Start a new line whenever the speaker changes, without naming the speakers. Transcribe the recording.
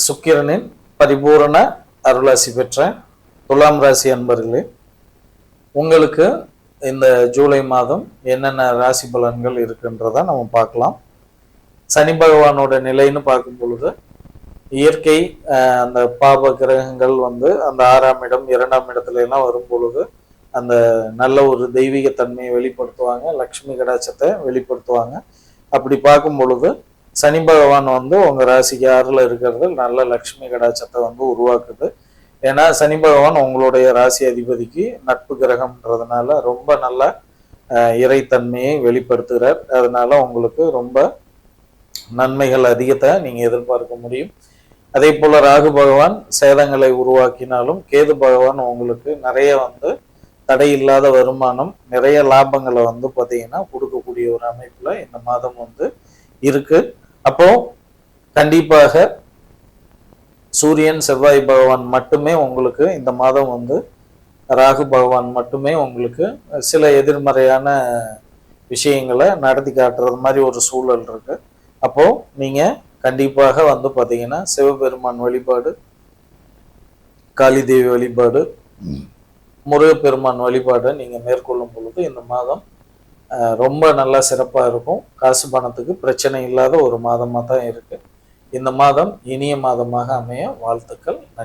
சுக்கிரனின் பரிபூரண அருளாசி பெற்ற துலாம் ராசி அன்பர்களே, உங்களுக்கு இந்த ஜூலை மாதம் என்னென்ன ராசி பலன்கள் இருக்குன்றத நம்ம பார்க்கலாம். சனி பகவானோட நிலைன்னு பார்க்கும் பொழுது இயற்கை அந்த பாப கிரகங்கள் அந்த 6ஆம் இடம் 2ஆம் இடத்துல எல்லாம் வரும் பொழுது அந்த நல்ல ஒரு தெய்வீக தன்மையை வெளிப்படுத்துவாங்க, லக்ஷ்மி கடாட்சத்தை வெளிப்படுத்துவாங்க. அப்படி பார்க்கும் பொழுது சனி பகவான் உங்க ராசிக்கு 6ல் இருக்கிறது நல்ல லக்ஷ்மி கடாட்சத்தை உருவாக்குது. ஏன்னா சனி பகவான் உங்களுடைய ராசி அதிபதிக்கு நட்பு கிரகம்ன்றதுனால ரொம்ப நல்ல இறைத்தன்மையை வெளிப்படுத்துகிறார். அதனால உங்களுக்கு ரொம்ப நன்மைகள் அதிகத்தை நீங்க எதிர்பார்க்க முடியும். அதே போல ராகு பகவான் சேதங்களை உருவாக்கினாலும் கேது பகவான் உங்களுக்கு நிறைய தடையில்லாத வருமானம், நிறைய லாபங்களை பார்த்தீங்கன்னா கொடுக்கக்கூடிய ஒரு அமைப்புல இந்த மாதம் இருக்கு. அப்போ கண்டிப்பாக சூரியன் செவ்வாய் பகவான் மட்டுமே உங்களுக்கு இந்த மாதம் ராகு பகவான் மட்டுமே உங்களுக்கு சில எதிர்மறையான விஷயங்களை நடத்தி காட்டுறது மாதிரி ஒரு சூழல் இருக்கு. அப்போ நீங்க கண்டிப்பாக பார்த்தீங்கன்னா சிவபெருமான் வழிபாடு, காளி தேவி வழிபாடு, முருகப்பெருமான் வழிபாடை நீங்க மேற்கொள்ளும் பொழுது இந்த மாதம் ரொம்ப நல்லா சிறப்பாக இருக்கும். காசு பணத்துக்கு பிரச்சனை இல்லாத ஒரு மாதமாக தான் இருக்கு. இந்த மாதம் இனிய மாதமாக அமைய வாழ்த்துக்கள்.